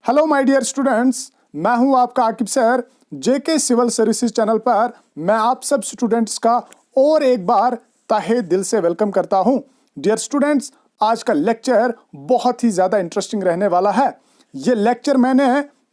Hello my dear students, मैं हूं आपका आकिब सर। जेके सिविल सर्विसेज चैनल पर मैं आप सब स्टूडेंट्स का और एक बार तहे दिल से वेलकम करता हूं। डियर स्टूडेंट्स, आज का लेक्चर बहुत ही ज़्यादा इंटरेस्टिंग रहने वाला है। ये लेक्चर मैंने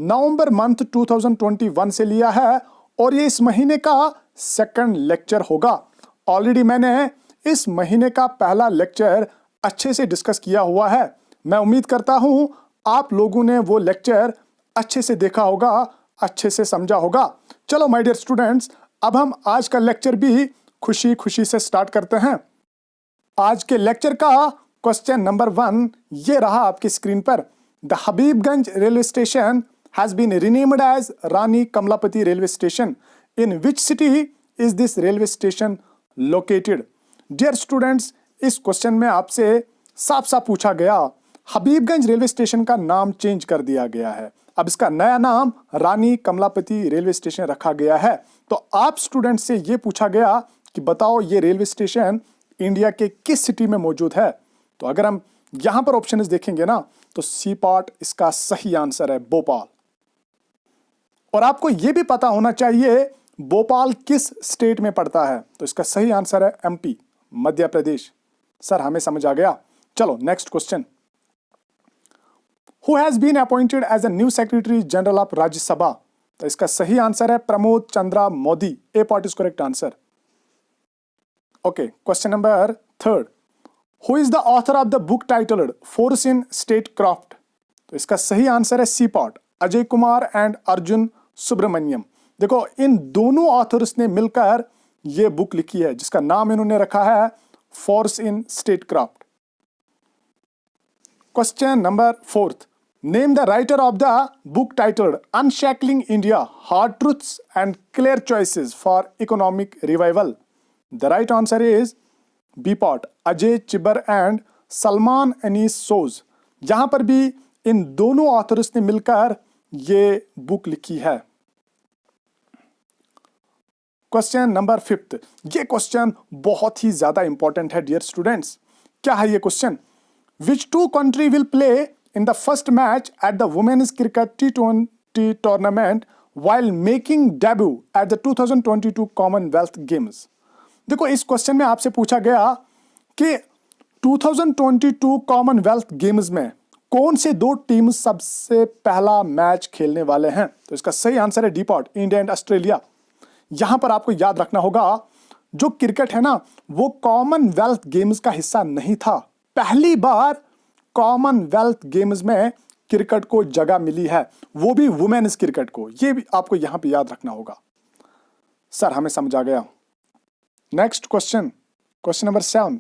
नवंबर मंथ 2021 से लिया है और ये इस महीने का सेकंड लेक्चर होगा। ऑलरेडी मैंने इस महीने का पहला लेक्चर अच्छे से डिस्कस किया हुआ है। मैं उम्मीद करता हूं आप लोगों ने वो लेक्चर अच्छे से देखा होगा, अच्छे से समझा होगा। चलो माय डियर स्टूडेंट्स, अब हम आज का लेक्चर भी खुशी खुशी से स्टार्ट करते हैं। आज के लेक्चर का क्वेश्चन नंबर 1 ये रहा आपकी स्क्रीन पर। The Habibganj railway station has been renamed as Rani Kamlapati railway station. In which city is this railway station located? Dear students, इस क्वेश्चन में आपसे साफ साफ पूछा गया हबीबगंज रेलवे स्टेशन का नाम चेंज कर दिया गया है। अब इसका नया नाम रानी कमलापति रेलवे स्टेशन रखा गया है। तो आप स्टूडेंट से ये पूछा गया कि बताओ ये रेलवे स्टेशन इंडिया के किस सिटी में मौजूद है। तो अगर हम यहां पर ऑप्शन देखेंगे ना, तो सी पार्ट इसका सही आंसर है, भोपाल। और आपको यह भी पता होना चाहिए भोपाल किस स्टेट में पड़ता है। तो इसका सही आंसर है एमपी, मध्य प्रदेश। सर हमें समझ आ गया। चलो next question. Who has been appointed as a new Secretary General of Rajya Sabha? तो इसका सही आंसर है Pramod Chandra Modi. A part is correct answer. Okay, question number 3। Who is the author of the book titled Force in Statecraft? तो इसका सही answer है C part, Ajay Kumar and Arjun Subrahmanyam. देखो, इन दोनों ऑथर्स ने मिलकर ये बुक लिखी है जिसका नाम इन्होंने रखा है force in statecraft. Question number 4। Name the writer of the book titled Unshackling India, Hard Truths and Clear Choices for Economic Revival. The right answer is B part, Ajay Chibbar and Salman Anis Soz. यहां पर भी इन दोनों authors ने मिलकर ये book लिखी है। Question number 5। ये क्वेश्चन बहुत ही ज्यादा इंपॉर्टेंट है डियर स्टूडेंट्स। क्या है ये question? Which two country will play in the first match at the Women's Cricket T20 tournament while making debut at the 2022 Commonwealth Games? देखो, इस क्वेश्चन में आपसे पूछा गया कि 2022 कॉमनवेल्थ गेम्स में कौन से दो टीम सबसे पहला मैच खेलने वाले हैं। तो इसका सही आंसर है D part, India and Australia. यहां पर आपको याद रखना होगा जो क्रिकेट है ना, वो कॉमनवेल्थ गेम्स का हिस्सा नहीं था। पहली बार कॉमनवेल्थ गेम्स में क्रिकेट को जगह मिली है, वो भी वुमेन्स क्रिकेट को। ये भी आपको यहां पे याद रखना होगा। सर हमें समझ आ गया। Next question, question number 7।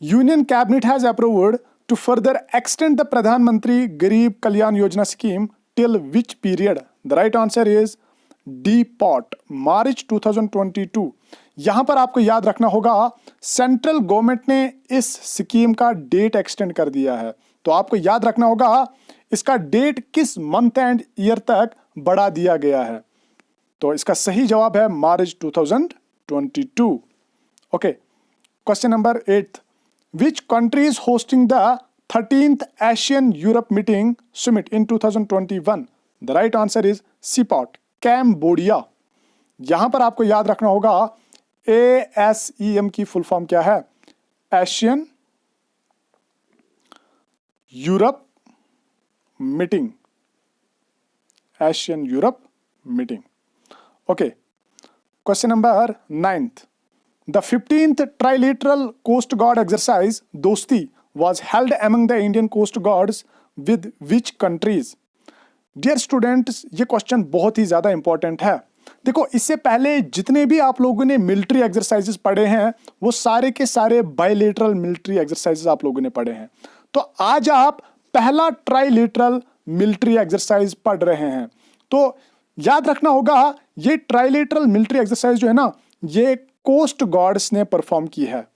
Union cabinet has approved to further extend the Pradhanmantri Garib Kalyan Yojana scheme till which period? The right answer is D part, March 2022। यहां पर आपको याद रखना होगा सेंट्रल गवर्नमेंट ने इस स्कीम का डेट एक्सटेंड कर दिया है। तो आपको याद रखना होगा इसका डेट किस मंथ एंड ईयर तक बढ़ा दिया गया है। तो इसका सही जवाब है March 2022। Okay, question number 8। Which country is hosting the 13th Asian Europe meeting summit in 2021? The right answer is C part, Cambodia. यहां पर आपको याद रखना होगा ASEM की फुल फॉर्म क्या है? Asian Europe meeting, Asian Europe meeting. Okay, question number 9। The 15th trilateral coast guard exercise Dosti was held among the Indian coast guards with which countries? Dear students, ये क्वेश्चन बहुत ही ज्यादा important है। देखो, इससे पहले जितने भी आप लोगों ने मिलिट्री एक्सरसाइजेस पढ़े हैं वो सारे के सारे बायलेटरल मिलिट्री एक्सरसाइजेस आप लोगों ने पढ़े हैं। तो आज आप पहला ट्राइलेटरल मिलिट्री एक्सरसाइज पढ़ रहे हैं। तो याद रखना होगा ये ट्राइलेटरल मिलिट्री एक्सरसाइज जो है ना, ये कोस्ट गार्ड्स ने परफॉर्म की है।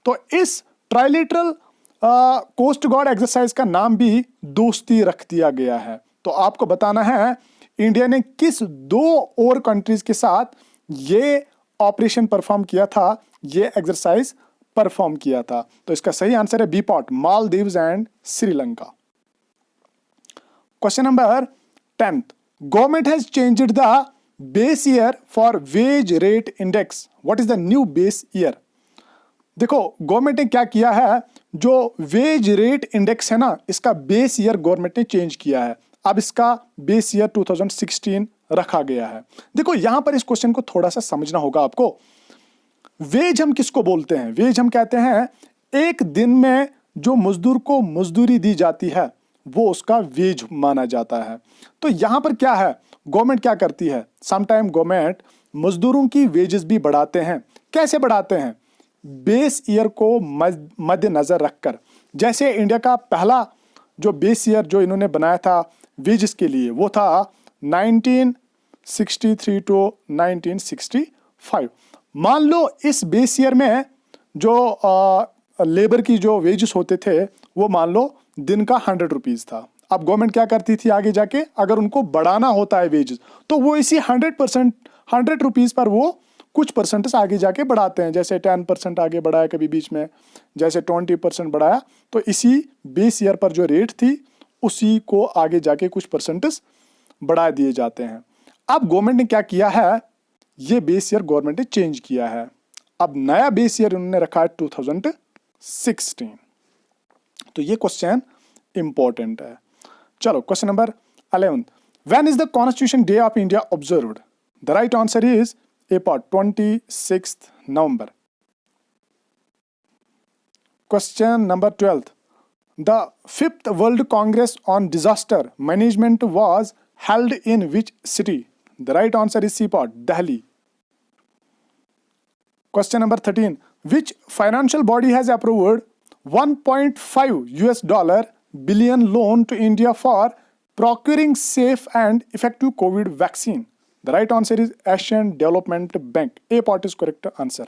तो इस ट्राइलेटरल कोस्ट गार्ड एक्सरसाइज का नाम भी दोस्ती रख दिया गया है। तो आपको बताना है इंडिया ने किस दो और कंट्रीज के साथ ये ऑपरेशन परफॉर्म किया था, ये एक्सरसाइज परफॉर्म किया था। तो इसका सही आंसर है B part, Maldives and Sri Lanka. Question number 10th, government has changed the base year for wage rate index. What is the new base year? देखो गवर्नमेंट ने क्या किया है, जो वेज रेट इंडेक्स है ना, इसका बेस ईयर गवर्नमेंट ने चेंज किया है। अब इसका बेस ईयर 2016 रखा गया है। देखो यहां पर इस क्वेश्चन को थोड़ा सा समझना होगा आपको। वेज हम किसको बोलते हैं? वेज हम कहते हैं एक दिन में जो मजदूर को मजदूरी दी जाती है वो उसका वेज माना जाता है। तो यहां पर क्या है, गवर्नमेंट क्या करती है, समटाइम गवर्नमेंट मजदूरों की वेजेस भी बढ़ाते हैं। कैसे बढ़ाते हैं? बेस ईयर को मद्देनजर रखकर। जैसे इंडिया का पहला जो बेस ईयर जो इन्होंने बनाया था वेजेस के लिए वो था 1963 टू 1965। मान लो इस बेस ईयर में जो लेबर की जो वेजेस होते थे वो मान लो दिन का 100 रुपीज था। अब गवर्नमेंट क्या करती थी आगे जाके, अगर उनको बढ़ाना होता है वेजेस तो वो इसी 100 रुपीज पर वो कुछ परसेंटेज आगे जाके बढ़ाते हैं। जैसे 10% आगे बढ़ाया कभी बीच में, जैसे 20% बढ़ाया, तो इसी बेस ईयर पर जो रेट थी उसी को आगे जाके कुछ परसेंटेज बढ़ा दिए जाते हैं। अब गवर्नमेंट ने क्या किया है, ये बेस ईयर गवर्नमेंट ने चेंज किया है। अब नया बेस ईयर उन्होंने रखा है 2016। तो ये क्वेश्चन इंपॉर्टेंट है। चलो question number 11, when is the constitution day of India observed? The right answer is A part 26th November. Question number 12. The 5th World Congress on Disaster Management was held in which city? The right answer is C part, Delhi. Question number 13. Which financial body has approved $1.5 billion loan to India for procuring safe and effective COVID vaccine? The right answer is Asian Development Bank. A part is correct answer.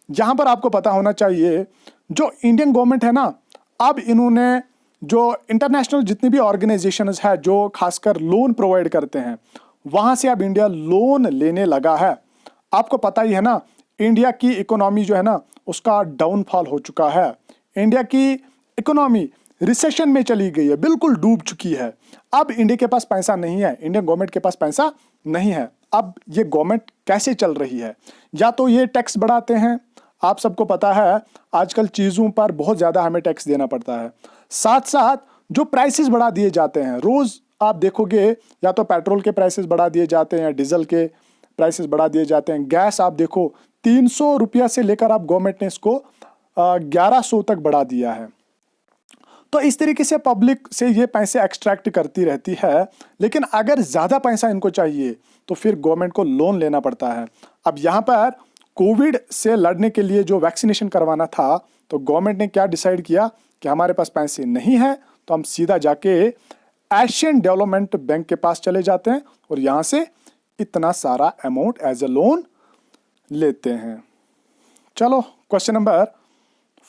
यहां पर आपको पता होना चाहिए जो Indian government है ना, अब इन्होंने जो इंटरनेशनल जितनी भी ऑर्गेनाइजेशंस है जो खासकर लोन प्रोवाइड करते हैं वहां से अब इंडिया लोन लेने लगा है। आपको पता ही है ना, इंडिया की इकोनॉमी जो है ना उसका डाउनफॉल हो चुका है। इंडिया की इकोनॉमी रिसेशन में चली गई है, बिल्कुल डूब चुकी है। अब इंडिया के पास पैसा नहीं है, इंडियन गवर्नमेंट के पास पैसा नहीं है। अब ये गवर्नमेंट कैसे चल रही है? या तो ये टैक्स बढ़ाते हैं, आप सबको पता है आजकल चीज़ों पर बहुत ज़्यादा हमें टैक्स देना पड़ता है। साथ साथ जो प्राइसेस बढ़ा दिए जाते हैं, रोज़ आप देखोगे या तो पेट्रोल के प्राइसेस बढ़ा दिए जाते हैं, डीजल के प्राइसेस बढ़ा दिए जाते हैं। गैस आप देखो 300 रुपया से लेकर आप गवर्नमेंट ने इसको 1100 तक बढ़ा दिया है। तो इस तरीके से पब्लिक से ये पैसे एक्सट्रैक्ट करती रहती है। लेकिन अगर ज़्यादा पैसा इनको चाहिए तो फिर गवर्नमेंट को लोन लेना पड़ता है। अब यहाँ पर कोविड से लड़ने के लिए जो वैक्सीनेशन करवाना था तो गवर्नमेंट ने क्या डिसाइड किया कि हमारे पास पैसे नहीं है तो हम सीधा जाके एशियन डेवलपमेंट बैंक के पास चले जाते हैं और यहाँ से इतना सारा अमाउंट एज ए लोन लेते हैं। चलो क्वेश्चन नंबर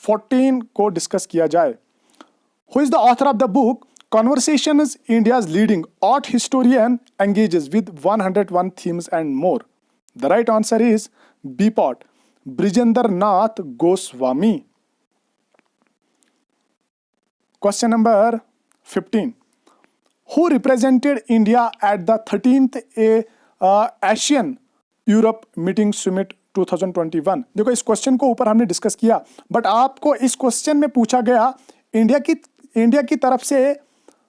14 को डिस्कस किया जाए। Who is the author of the book Conversations India's Leading Art Historian Engages with 101 Themes and More? The right answer is B part, Brijendra Nath Goswami. Question number 15. Who represented India at the 13th Asian Europe Meeting Summit 2021? देखो इस question को ऊपर हमने discuss किया, but आपको इस question में पूछा गया इंडिया की तरफ से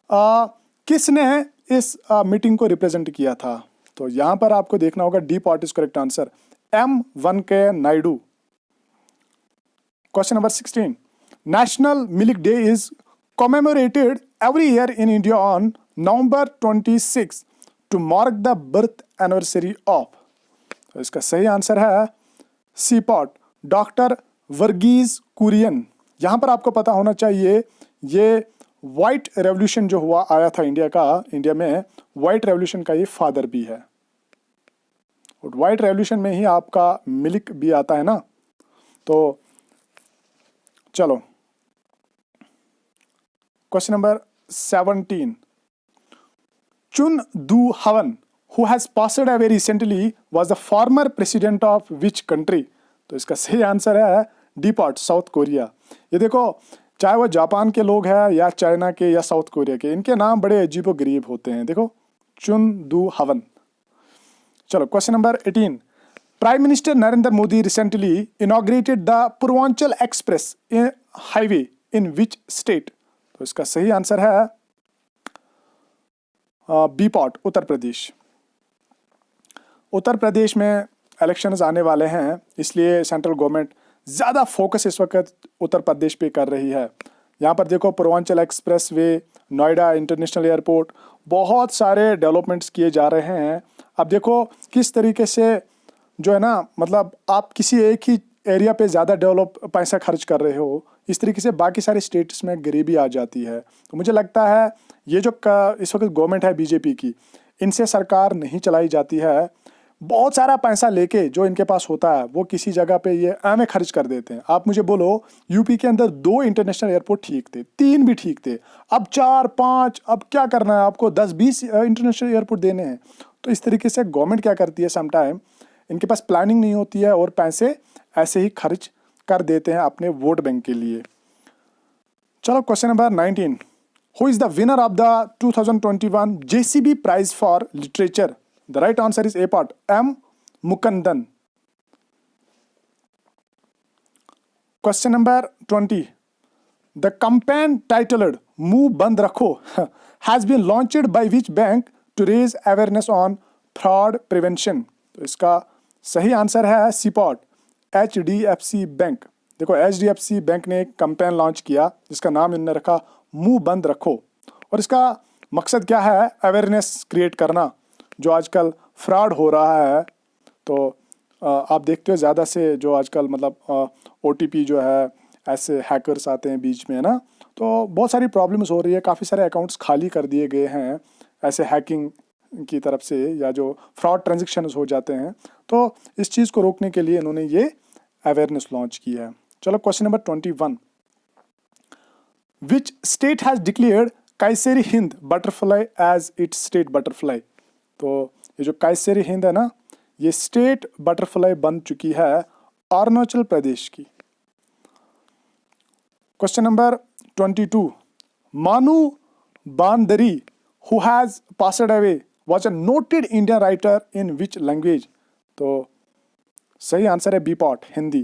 किसने इस मीटिंग को रिप्रेजेंट किया था। तो यहां पर आपको देखना होगा D part is correct answer, M Venkaiah Naidu. Question number 16. National milk day is commemorated every year in India on November 26 to mark the birth anniversary of. तो इसका सही आंसर है C part, doctor Verghese Kurien. यहां पर आपको पता होना चाहिए ये व्हाइट रेवोल्यूशन जो हुआ आया था इंडिया में व्हाइट रेवोल्यूशन का ये फादर भी है। और व्हाइट रेवोल्यूशन में ही आपका मिल्क भी आता है ना। तो चलो क्वेश्चन नंबर 17. चुन दू हवन who has passed away recently was the former president of which country? तो इसका सही आंसर है डी पार्ट, साउथ कोरिया। ये देखो चाहे वो जापान के लोग हैं या चाइना के या साउथ कोरिया के, इनके नाम बड़े अजीबो गरीब होते हैं। देखो चुनदू हवन। चलो question number 18, prime minister Narendra Modi recently inaugurated the Purvanchal express highway in which state? तो इसका सही आंसर है बी पॉट, उत्तर प्रदेश। उत्तर प्रदेश में इलेक्शंस आने वाले हैं, इसलिए सेंट्रल गवर्नमेंट ज़्यादा फोकस इस वक्त उत्तर प्रदेश पे कर रही है। यहाँ पर देखो Purvanchal express way, Noida international airport, बहुत सारे डेवलपमेंट्स किए जा रहे हैं। अब देखो किस तरीके से जो है ना, मतलब आप किसी एक ही एरिया पे ज़्यादा पैसा खर्च कर रहे हो, इस तरीके से बाकी सारे स्टेट्स में गरीबी आ जाती है। तो मुझे लगता है ये जो इस वक्त गवर्नमेंट है बीजेपी की, इनसे सरकार नहीं चलाई जाती है। बहुत सारा पैसा लेके जो इनके पास होता है वो किसी जगह पे ये में खर्च कर देते हैं। आप मुझे बोलो यूपी के अंदर 2 इंटरनेशनल एयरपोर्ट ठीक थे, 3 भी ठीक थे, अब 4 5, अब क्या करना है आपको, 10 20 इंटरनेशनल एयरपोर्ट देने हैं। तो इस तरीके से गवर्नमेंट क्या करती है, समटाइम इनके पास प्लानिंग नहीं होती है और पैसे ऐसे ही खर्च कर देते हैं अपने वोट बैंक के लिए। चलो question number 19, who is the winner of the 2021 JCB prize for literature? The right answer is A part, M Mukundan. Question number 20, the campaign titled Mooh Band Rakho has been launched by which bank to raise awareness on fraud prevention? तो इसका सही answer है C part, HDFC bank. देखो HDFC bank ने एक campaign launch किया जिसका नाम इन्होंने रखा मुंह बंद रखो, और इसका मकसद क्या है, अवेयरनेस क्रिएट करना जो आजकल फ्रॉड हो रहा है। तो आप देखते हो ज़्यादा से जो आजकल मतलब OTP जो है, ऐसे हैकर्स आते हैं बीच में ना, तो बहुत सारी प्रॉब्लम्स हो रही है, काफ़ी सारे अकाउंट्स खाली कर दिए गए हैं ऐसे हैकिंग की तरफ से, या जो फ्रॉड ट्रांजेक्शन्स हो जाते हैं। तो इस चीज़ को रोकने के लिए इन्होंने ये अवेयरनेस लॉन्च की है। चलो question number 21, which state has declared Kaiser i Hind butterfly as its state butterfly? तो ये जो काइसेरी हिंद है ना, ये स्टेट बटरफ्लाई बन चुकी है अरुणाचल प्रदेश की। Question number 22, Mannu Bhandari who has passed away was a noted Indian writer in which language? तो सही आंसर है B part, Hindi.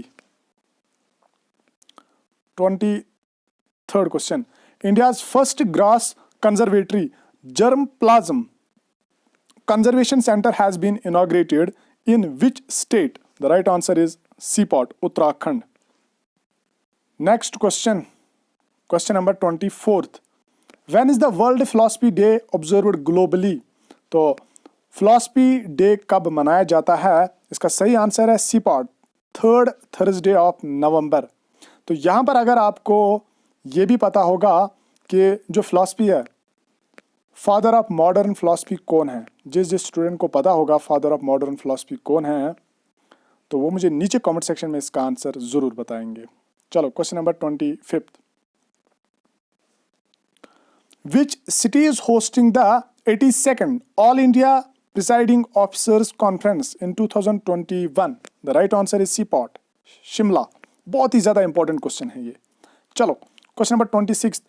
23rd question, India's first grass conservatory germplasm conservation centre has been inaugurated in which state? The right answer is C part, Uttarakhand. Next question, question number 24th, when is the world philosophy day observed globally? तो philosophy day कब मनाया जाता है? इसका सही answer है C part, 3rd Thursday of November. तो यहाँ पर अगर आपको ये भी पता होगा कि जो फिलॉसफी है, फादर ऑफ मॉडर्न फिलॉसफी कौन है, जिस स्टूडेंट को पता होगा फादर ऑफ मॉडर्न फिलॉसफी कौन है, तो वो मुझे नीचे कमेंट सेक्शन में इसका आंसर ज़रूर बताएंगे। चलो question number 25th, which city is hosting the 82nd All India Presiding Officers Conference in 2021? The right answer is C-Pot, Shimla. बहुत ही ज़्यादा इंपॉर्टेंट क्वेश्चन है ये। चलो question number 26,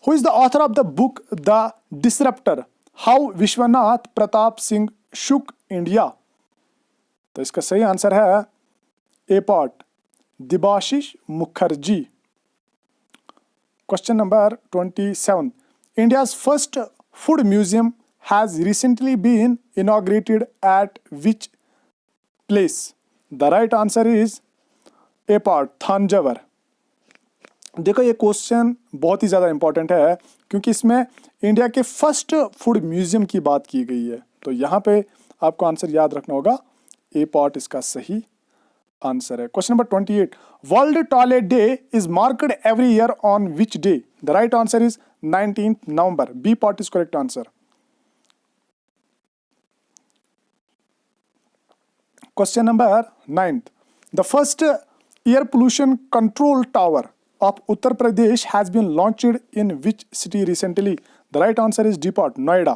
who is the author of the book the disruptor, how Vishwanath Pratap Singh shook India? तो इसका सही answer है A part, Debashish Mukherjee. Question number 27, India's first food museum has recently been inaugurated at which place? The right answer is A part, थांजावर। देखो ये question बहुत ही ज़्यादा important है क्योंकि इसमें इंडिया के फर्स्ट फूड म्यूजियम की बात की गई है। तो यहाँ पे आपको आंसर याद रखना होगा, ए पार्ट इसका सही आंसर है। Question number 28, world toilet day is marked every year on which day? The right answer is 19th November, B part is correct answer. Question number 9th. The first air pollution control tower of Uttar Pradesh has been launched in which city recently? The right answer is D part, Noida.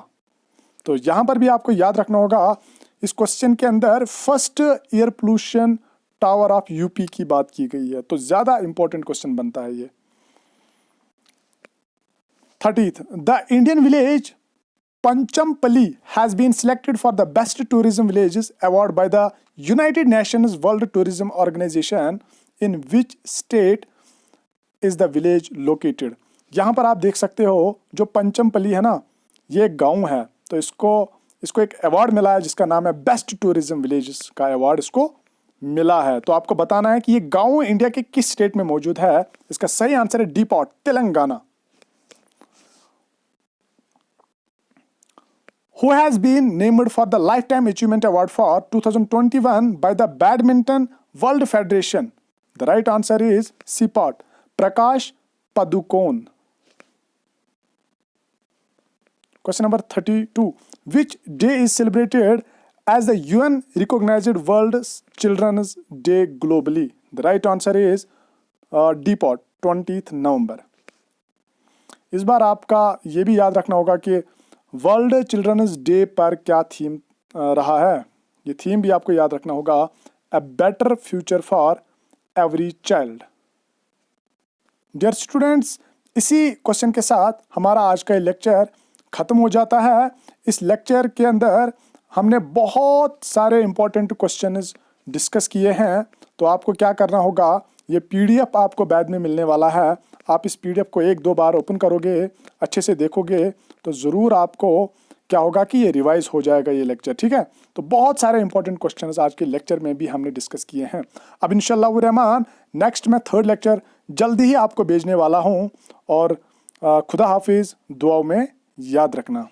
तो यहाँ पर भी आपको याद रखना होगा, इस question के अंदर first air pollution tower of UP की बात की गई है, तो ज़्यादा इंपॉर्टेंट क्वेश्चन बनता है ये। 30th. The Indian village Panchampally has been selected for the Best Tourism Villages Award by the United Nations World Tourism Organization. In which state is the village located? यहाँ पर आप देख सकते हो जो पंचमपली है ना, ये एक गांव है, तो इसको एक अवार्ड मिला है जिसका नाम है बेस्ट टूरिज्म विलेजेस का अवार्ड इसको मिला है। तो आपको बताना है कि ये गांव इंडिया के किस स्टेट में मौजूद है। इसका सही आंसर है D pot, Telangana. Who has been named for the Lifetime Achievement Award for 2021 by the Badminton World Federation? The right answer is C part, Prakash Padukone. Question number 32. Which day is celebrated as the UN recognized World Children's Day globally? The right answer is D part, 20th November. इस बार आपका ये भी याद रखना होगा कि world children's day पर क्या थीम रहा है। ये थीम भी आपको याद रखना होगा, a better future for every child. Dear students, इसी क्वेश्चन के साथ हमारा आज का लेक्चर ख़त्म हो जाता है। इस लेक्चर के अंदर हमने बहुत सारे इंपॉर्टेंट क्वेश्चंस डिस्कस किए हैं। तो आपको क्या करना होगा, ये पीडीएफ आपको बाद में मिलने वाला है। आप इस पीडीएफ को 1-2 बार ओपन करोगे, अच्छे से देखोगे, तो ज़रूर आपको क्या होगा कि ये रिवाइज हो जाएगा ये लेक्चर, ठीक है। तो बहुत सारे इंपॉर्टेंट क्वेश्चंस आज के लेक्चर में भी हमने डिस्कस किए हैं। अब इंशाअल्लाह रहमान नेक्स्ट मैं 3rd लेक्चर जल्दी ही आपको भेजने वाला हूँ। और खुदा हाफिज़, दुआओं में याद रखना।